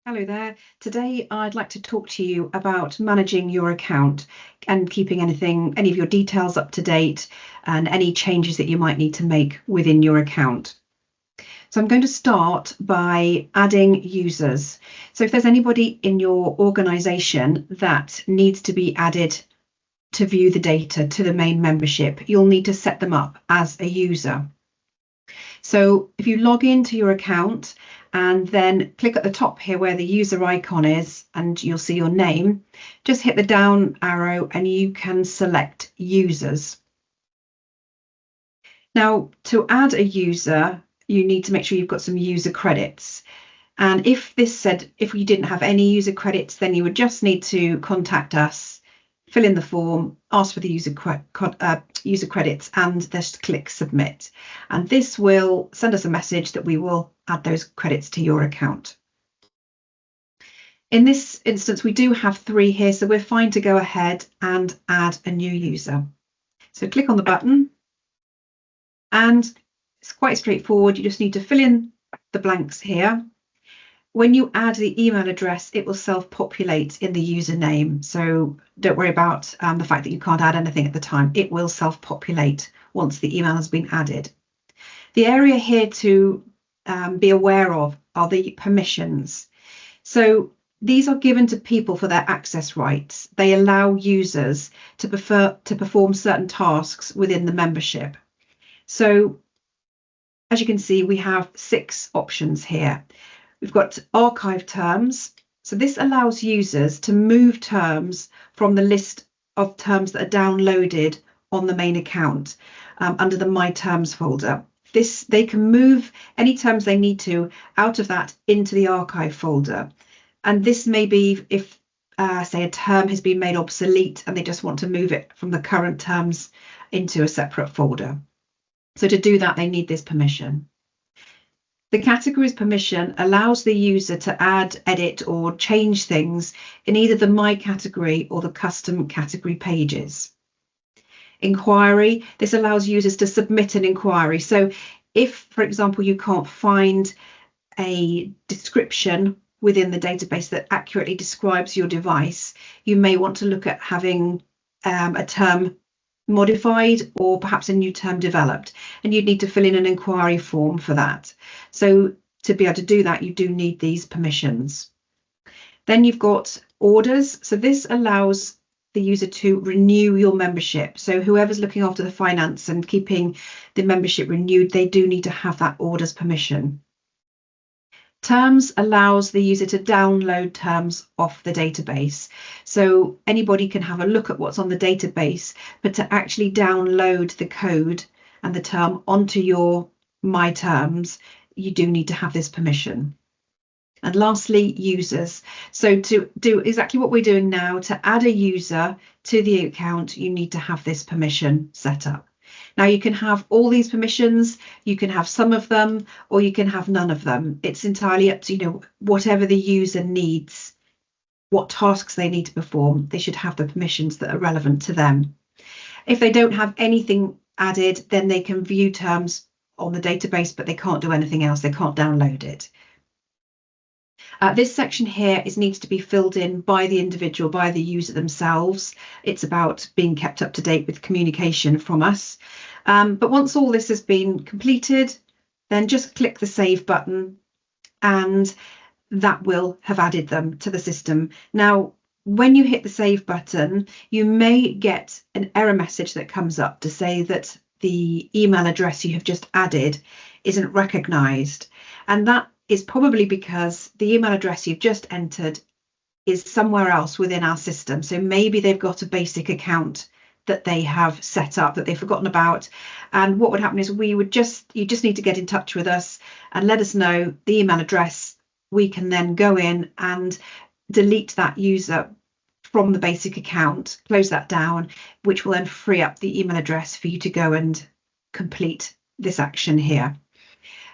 Hello there. Today I'd like to talk to you about managing your account and keeping any of your details up to date and any changes that you might need to make within your account. So I'm going to start by adding users. So if there's anybody in your organization that needs to be added to view the data to the main membership, you'll need to set them up as a user. So if you log into your account and then click at the top here where the user icon is, and you'll see your name, just hit the down arrow and you can select users. Now, to add a user, you need to make sure you've got some user credits. And if this said, if you didn't have any user credits, then you would just need to contact us, fill in the form, ask for the user credits, and just click submit. And this will send us a message that we will add those credits to your account. In this instance, we do have 3 here, so we're fine to go ahead and add a new user. So click on the button, and it's quite straightforward. You just need to fill in the blanks here. When you add the email address, it will self-populate in the username. So don't worry about the fact that you can't add anything at the time. It will self-populate once the email has been added. The area here to be aware of are the permissions. So these are given to people for their access rights. They allow users to perform certain tasks within the membership. So as you can see, we have 6 options here. We've got archive terms. So this allows users to move terms from the list of terms that are downloaded on the main account under the My Terms folder. They can move any terms they need to out of that into the archive folder. And this may be if, say, a term has been made obsolete and they just want to move it from the current terms into a separate folder. So to do that, they need this permission. The categories permission allows the user to add, edit, or change things in either the My Category or the custom category pages. Inquiry, this allows users to submit an inquiry. So if, for example, you can't find a description within the database that accurately describes your device, you may want to look at having a term modified or perhaps a new term developed, and you'd need to fill in an inquiry form for that. So to be able to do that, you do need these permissions. Then you've got orders. So this allows the user to renew your membership. So whoever's looking after the finance and keeping the membership renewed, they do need to have that orders permission. Terms allows the user to download terms off the database. So anybody can have a look at what's on the database, but to actually download the code and the term onto your My Terms, you do need to have this permission. And lastly, users. So to do exactly what we're doing now, to add a user to the account, you need to have this permission set up. Now you can have all these permissions, you can have some of them, or you can have none of them. It's entirely up to, whatever the user needs, what tasks they need to perform, they should have the permissions that are relevant to them. If they don't have anything added, then they can view terms on the database, but they can't do anything else. They can't download it. This section here needs to be filled in by the individual, by the user themselves. It's about being kept up to date with communication from us. But once all this has been completed, then just click the Save button and that will have added them to the system. Now, when you hit the Save button, you may get an error message that comes up to say that the email address you have just added isn't recognised. And that is probably because the email address you've just entered is somewhere else within our system. So maybe they've got a basic account that they have set up that they've forgotten about. And what would happen is you just need to get in touch with us and let us know the email address. We can then go in and delete that user from the basic account, close that down, which will then free up the email address for you to go and complete this action here.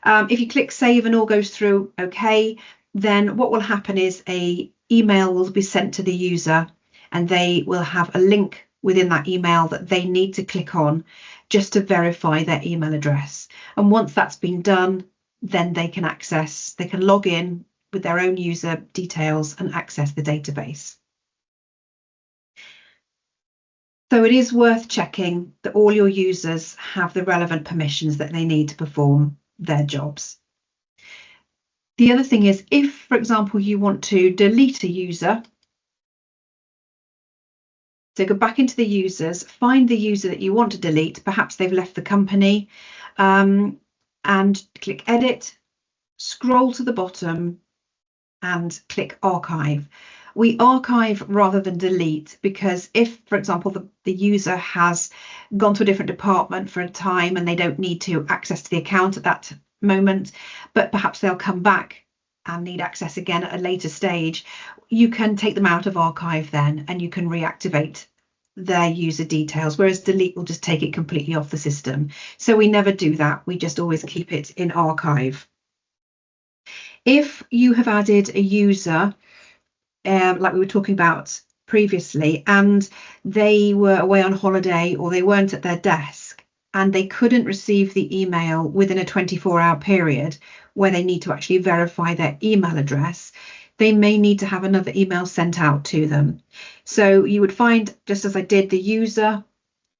If you click save and all goes through okay, then what will happen is an email will be sent to the user and they will have a link within that email that they need to click on just to verify their email address. And once that's been done, then they can log in with their own user details and access the database. So it is worth checking that all your users have the relevant permissions that they need to perform their jobs. The other thing is, if, for example, you want to delete a user, so go back into the users, find the user that you want to delete, perhaps they've left the company, and click Edit, scroll to the bottom and click Archive. We archive rather than delete because if, for example, the user has gone to a different department for a time and they don't need to access to the account at that moment, but perhaps they'll come back and need access again at a later stage, you can take them out of archive then and you can reactivate their user details, whereas delete will just take it completely off the system. So we never do that. We just always keep it in archive. If you have added a user, like we were talking about previously, and they were away on holiday or they weren't at their desk and they couldn't receive the email within a 24-hour period where they need to actually verify their email address, they may need to have another email sent out to them. So you would find, just as I did, the user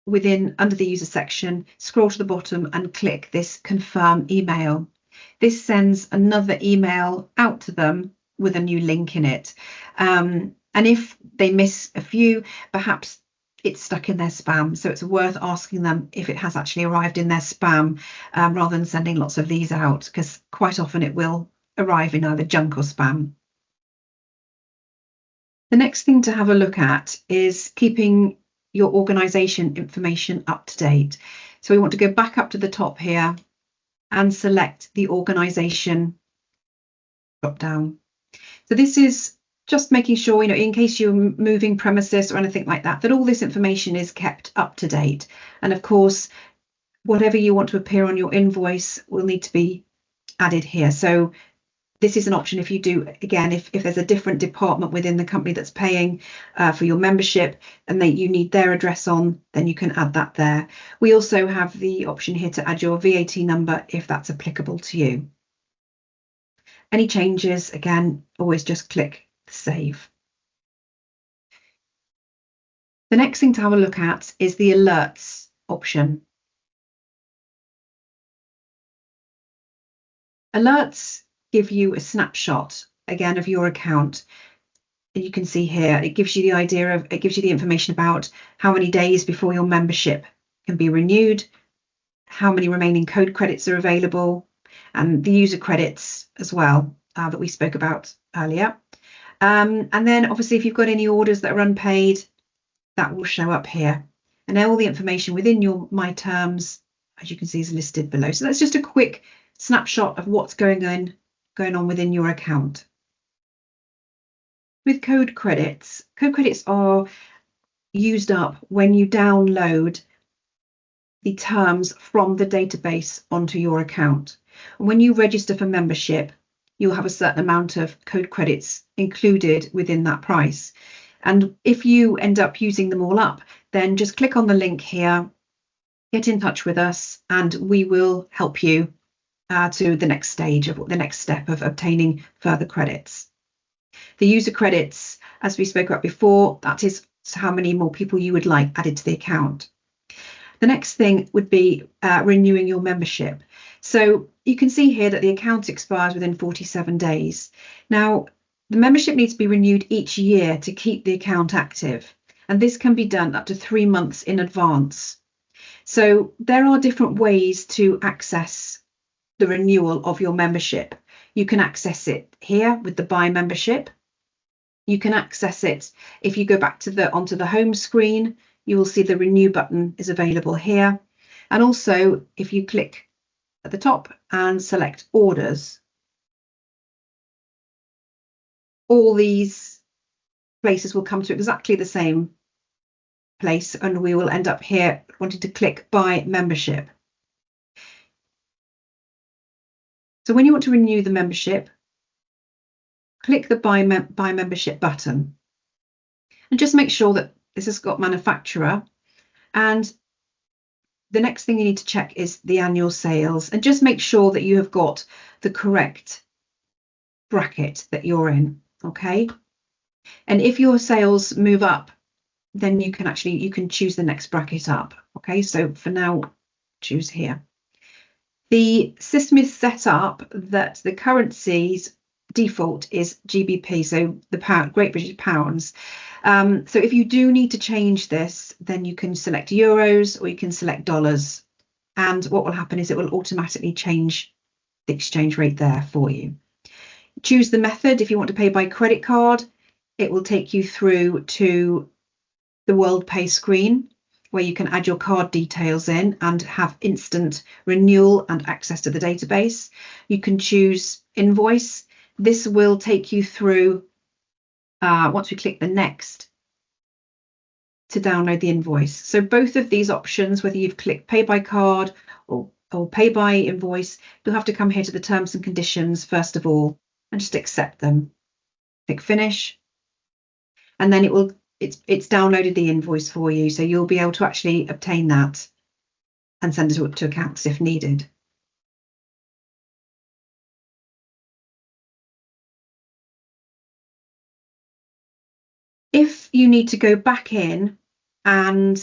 under the user section, scroll to the bottom and click this confirm email. This sends another email out to them with a new link in it. And if they miss a few, perhaps it's stuck in their spam. So it's worth asking them if it has actually arrived in their spam rather than sending lots of these out, because quite often it will arrive in either junk or spam. The next thing to have a look at is keeping your organisation information up to date. So we want to go back up to the top here and select the organisation drop down. So this is just making sure, in case you're moving premises or anything like that, that all this information is kept up to date. And of course, whatever you want to appear on your invoice will need to be added here. So this is an option if you do, again, if there's a different department within the company that's paying for your membership and you need their address on, then you can add that there. We also have the option here to add your VAT number if that's applicable to you. Any changes, again, always just click Save. The next thing to have a look at is the alerts option. Alerts give you a snapshot, again, of your account. And you can see here, it gives you the information about how many days before your membership can be renewed, how many remaining code credits are available, and the user credits as well that we spoke about earlier. And then obviously if you've got any orders that are unpaid, that will show up here. And all the information within your My Terms, as you can see, is listed below. So that's just a quick snapshot of what's going on within your account. With code credits are used up when you download the terms from the database onto your account. And when you register for membership, you'll have a certain amount of code credits included within that price. And if you end up using them all up, then just click on the link here, get in touch with us, and we will help you to the next stage of the next step of obtaining further credits. The user credits, as we spoke about before, that is how many more people you would like added to the account. The next thing would be renewing your membership. So you can see here that the account expires within 47 days. Now, the membership needs to be renewed each year to keep the account active, and this can be done up to 3 months in advance. So there are different ways to access the renewal of your membership. You can access it here with the Buy Membership. You can access it if you go back to onto the home screen. You will see the Renew button is available here. And also, if you click at the top and select Orders, all these places will come to exactly the same place, and we will end up here wanting to click Buy Membership. So when you want to renew the membership, click the Buy Membership button and just make sure that this has got manufacturer, and the next thing you need to check is the annual sales, and just make sure that you have got the correct bracket that you're in. Okay. And if your sales move up, then you can choose the next bracket up. Okay. So for now, choose here. The system is set up that the currency's default is GBP, so the pound, Great British Pounds. So if you do need to change this, then you can select euros or you can select dollars. And what will happen is it will automatically change the exchange rate there for you. Choose the method. If you want to pay by credit card, it will take you through to the World Pay screen, where you can add your card details in and have instant renewal and access to the database. You can choose invoice. This will take you through, once we click the next, to download the invoice. So both of these options, whether you've clicked pay by card or pay by invoice, you'll have to come here to the terms and conditions first of all and just accept them. Click finish, and then it's downloaded the invoice for you, so you'll be able to actually obtain that and send it to accounts if needed. If you need to go back in and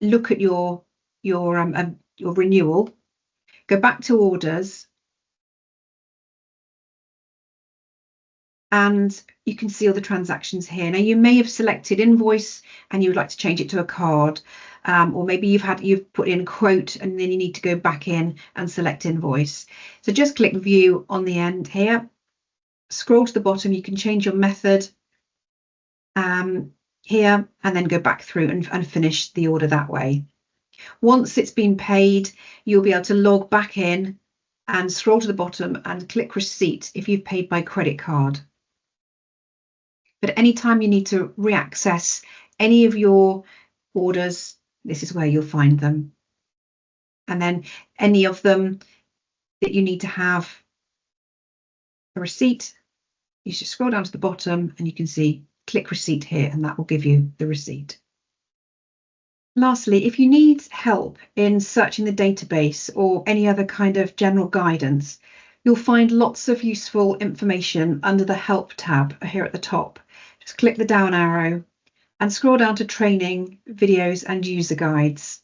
look at your renewal, go back to orders, and you can see all the transactions here. Now you may have selected invoice and you would like to change it to a card, or maybe you've put in quote and then you need to go back in and select invoice. So just click view on the end here, scroll to the bottom, you can change your method here and then go back through and finish the order that way. Once it's been paid, you'll be able to log back in and scroll to the bottom and click receipt if you've paid by credit card. But anytime you need to reaccess any of your orders, this is where you'll find them. And then any of them that you need to have a receipt, you should scroll down to the bottom and you can see click receipt here, and that will give you the receipt. Lastly, if you need help in searching the database or any other kind of general guidance, you'll find lots of useful information under the Help tab here at the top. Just click the down arrow and scroll down to training, videos and user guides.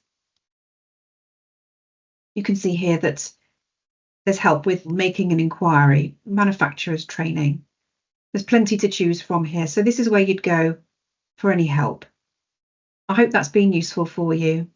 You can see here that there's help with making an inquiry, manufacturer's training. There's plenty to choose from here. So this is where you'd go for any help. I hope that's been useful for you.